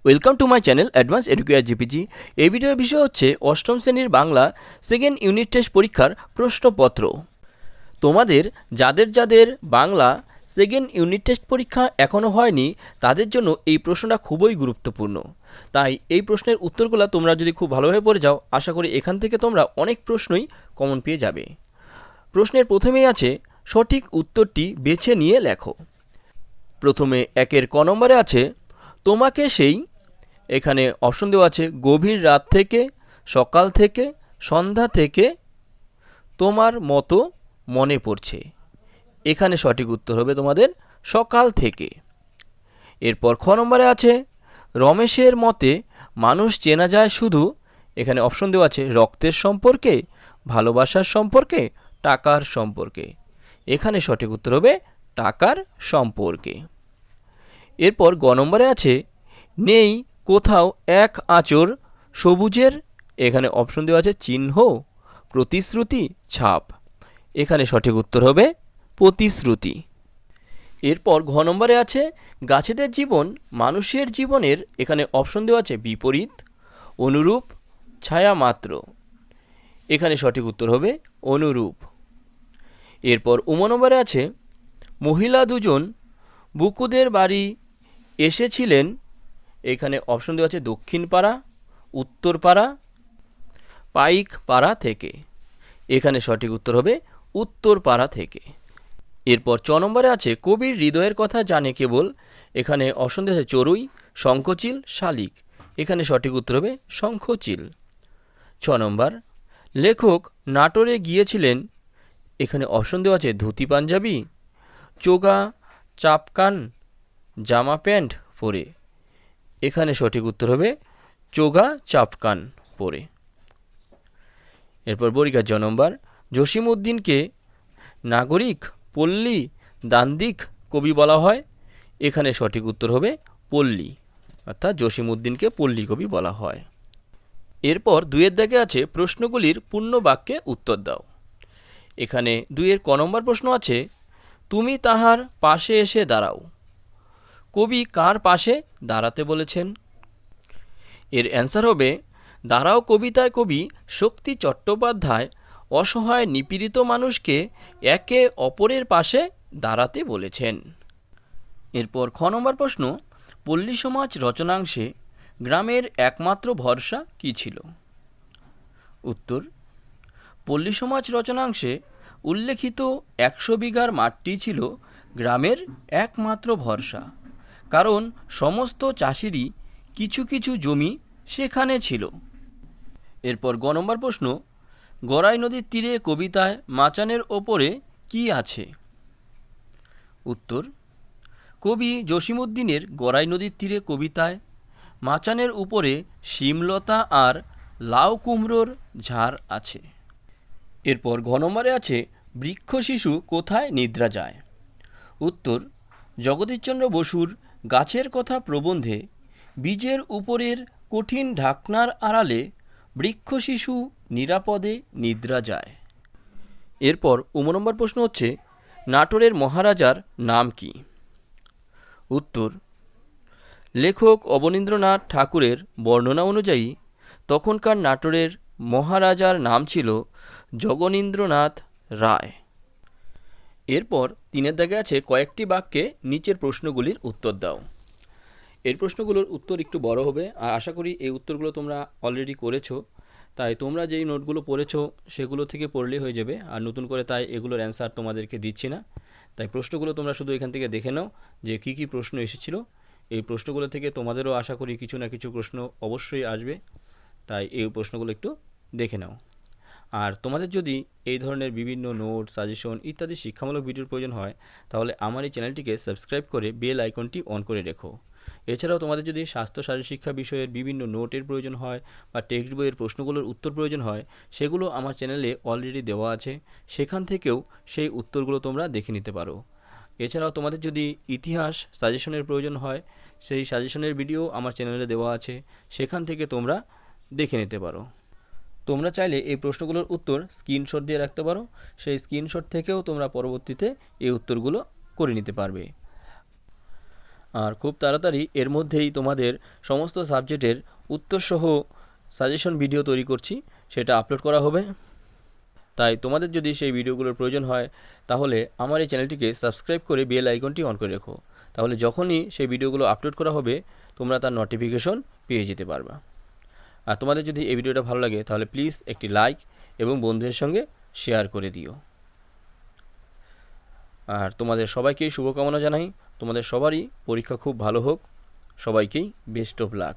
Welcome to my channel advance educare GPG. এই ভিডিওর বিষয় হচ্ছে অষ্টম শ্রেণীর বাংলা সেকেন্ড ইউনিট টেস্ট পরীক্ষার প্রশ্নপত্র। তোমাদের যাদের যাদের বাংলা সেকেন্ড ইউনিট টেস্ট পরীক্ষা এখনও হয়নি তাদের জন্য এই প্রশ্নটা খুবই গুরুত্বপূর্ণ। তাই এই প্রশ্নের উত্তরগুলো তোমরা যদি খুব ভালোভাবে পড়ে যাও, আশা করি এখান থেকে তোমরা অনেক প্রশ্নই কমন পেয়ে যাবে। প্রশ্নের প্রথমেই আছে সঠিক উত্তরটি বেছে নিয়ে লেখো। প্রথমে একের ক নম্বরে আছে তোমাকে সেই, এখানে অপশন দেওয়া আছে গভীর রাত থেকে, সকাল থেকে, সন্ধ্যা থেকে, তোমার মতো মনে পড়ছে। এখানে সঠিক উত্তর হবে তোমাদের সকাল থেকে। এরপর খ নম্বরে আছে রমেশের মতে মানুষ চেনা যায় শুধু, এখানে অপশন দেওয়া আছে রক্তের সম্পর্কে, ভালোবাসার সম্পর্কে, টাকার সম্পর্কে। এখানে সঠিক উত্তর হবে টাকার সম্পর্কে। এরপর গ নম্বরে আছে নেই কোথাও এক আঁচড় সবুজের, এখানে অপশন দেওয়া আছে চিহ্ন, প্রতিশ্রুতি, ছাপ। এখানে সঠিক উত্তর হবে প্রতিশ্রুতি। এরপর ঘ নম্বরে আছে গাছেদের জীবন মানুষের জীবনের, এখানে অপশন দেওয়া আছে বিপরীত, অনুরূপ, ছায়া মাত্র। এখানে সঠিক উত্তর হবে অনুরূপ। এরপর উম নম্বরে আছে মহিলা দুজন বুকুদের বাড়ি এসেছিলেন, এখানে অপশন দেওয়া আছে দক্ষিণ পাড়া, উত্তর পাড়া, পাইক পাড়া থেকে। এখানে সঠিক উত্তর হবে উত্তর পাড়া থেকে। এরপর চ নম্বরে আছে কবির হৃদয়ের কথা জানে কেবল, এখানে অপশন দেওয়া আছে চড়ুই, শঙ্খচিল, শালিক। এখানে সঠিক উত্তর হবে শঙ্খচিল। ছ নম্বর লেখক নাটোরে গিয়েছিলেন, এখানে অপশন দেওয়া আছে ধুতি পাঞ্জাবি, চোগা চাপকান, জামা প্যান্ট পরে। এখানে সঠিক উত্তর হবে চোগা চাপকান পরে। এরপর বরিকার জ নম্বর জসিমউদ্দিনকে নাগরিক, পল্লী, দান্দিক কবি বলা হয়। এখানে সঠিক উত্তর হবে পল্লী, অর্থাৎ জসিমউদ্দিনকে পল্লী কবি বলা হয়। এরপর দুইয়ের দাগে আছে প্রশ্নগুলির পূর্ণ বাক্যে উত্তর দাও। এখানে দুইয়ের ক নম্বর প্রশ্ন আছে তুমি তাহার পাশে এসে দাঁড়াও। কবি কার পাশে দাঁড়াতে বলেছেন? এর অ্যান্সার হবে দাঁড়াও কবিতায় কবি শক্তি চট্টোপাধ্যায় অসহায় নিপীড়িত মানুষকে একে অপরের পাশে দাঁড়াতে বলেছেন। এরপর খ নম্বর প্রশ্ন পল্লী সমাজ রচনাংশে গ্রামের একমাত্র ভরসা কী ছিল? উত্তর পল্লী সমাজ রচনাংশে উল্লেখিত 100 বিঘার মাঠটি ছিল গ্রামের একমাত্র ভরসা, কারণ সমস্ত চাষিরই কিছু কিছু জমি সেখানে ছিল। এরপর গ নম্বর প্রশ্ন গড়াই নদীর তীরে কবিতায় মাচানের ওপরে কি আছে? উত্তর কবি জসিমউদ্দিনের গড়াই নদীর তীরে কবিতায় মাচানের উপরে শিমলতা আর লাউ কুমড়োর ঝাড় আছে। এরপর ঘ নম্বরে আছে বৃক্ষ শিশু কোথায় নিদ্রা যায়? উত্তর জগদীশচন্দ্র বসুর গাছের কথা প্রবন্ধে বীজের উপরের কঠিন ঢাকনার আড়ালে বৃক্ষ শিশু নিরাপদে নিদ্রা যায়। এরপর উম নম্বর প্রশ্ন হচ্ছে নাটোরের মহারাজার নাম কি? উত্তর লেখক অবনীন্দ্রনাথ ঠাকুরের বর্ণনা অনুযায়ী তখনকার নাটোরের মহারাজার নাম ছিল জগনীন্দ্রনাথ রায়। এরপর তিনের দাগে আছে কয়েকটি বাক্যে নিচের প্রশ্নগুলির উত্তর দাও। এই প্রশ্নগুলোর উত্তর একটু বড় হবে, আর আশা করি এই উত্তরগুলো তোমরা অলরেডি করেছো, তাই তোমরা যেই নোটগুলো পড়েছো সেগুলো থেকে পড়লেই হয়ে যাবে, আর নতুন করে তাই এগুলোর অ্যান্সার তোমাদেরকে দিচ্ছি না। তাই প্রশ্নগুলো তোমরা শুধু এখান থেকে দেখে নাও যে কী কী প্রশ্ন এসেছিলো। এই প্রশ্নগুলো থেকে তোমাদেরও আশা করি কিছু না কিছু প্রশ্ন অবশ্যই আসবে, তাই এই প্রশ্নগুলো একটু দেখে নাও। আর তোমাদের যদি এই ধরনের বিভিন্ন নোট, সাজেশন ইত্যাদি শিক্ষামূলক ভিডিওর প্রয়োজন হয় তাহলে আমার এই চ্যানেলটিকে সাবস্ক্রাইব করে বেল আইকনটি অন করে রেখো। এছাড়াও তোমাদের যদি স্বাস্থ্য শারীরশিক্ষা বিষয়ের বিভিন্ন নোটের প্রয়োজন হয় বা টেক্সট বইয়ের প্রশ্নগুলোর উত্তর প্রয়োজন হয় সেগুলো আমার চ্যানেলে অলরেডি দেওয়া আছে, সেখান থেকেও সেই উত্তরগুলো তোমরা দেখে নিতে পারো। এছাড়াও তোমাদের যদি ইতিহাস সাজেশনের প্রয়োজন হয় সেই সাজেশনের ভিডিও আমার চ্যানেলে দেওয়া আছে, সেখান থেকে তোমরা দেখে নিতে পারো। তোমরা চাইলে এই প্রশ্নগুলোর উত্তর স্ক্রিনশট দিয়ে রাখতে পারো, সেই স্ক্রিনশট থেকেও তোমরা পরবর্তীতে এই উত্তরগুলো করে নিতে পারবে। আর খুব তাড়াতাড়ি এর মধ্যেই তোমাদের সমস্ত সাবজেক্টের উত্তরসহ সাজেশন ভিডিও তৈরি করছি, সেটা আপলোড করা হবে। তাই তোমাদের যদি সেই ভিডিওগুলোর প্রয়োজন হয় তাহলে আমার এই চ্যানেলটিকে সাবস্ক্রাইব করে বেল আইকনটি অন করে রেখো, তাহলে যখনই সেই ভিডিওগুলো আপলোড করা হবে তোমরা তার নোটিফিকেশন পেয়ে যেতে পারবা। আর তোমাদের যদি এই ভিডিওটা ভালো লাগে তাহলে প্লিজ একটি লাইক এবং বন্ধুদের সঙ্গে শেয়ার করে দিও। আর তোমাদের সবাইকেই শুভকামনা জানাই, তোমাদের সবারই পরীক্ষা খুব ভালো হোক, সবাইকেই বেস্ট অফ লাক।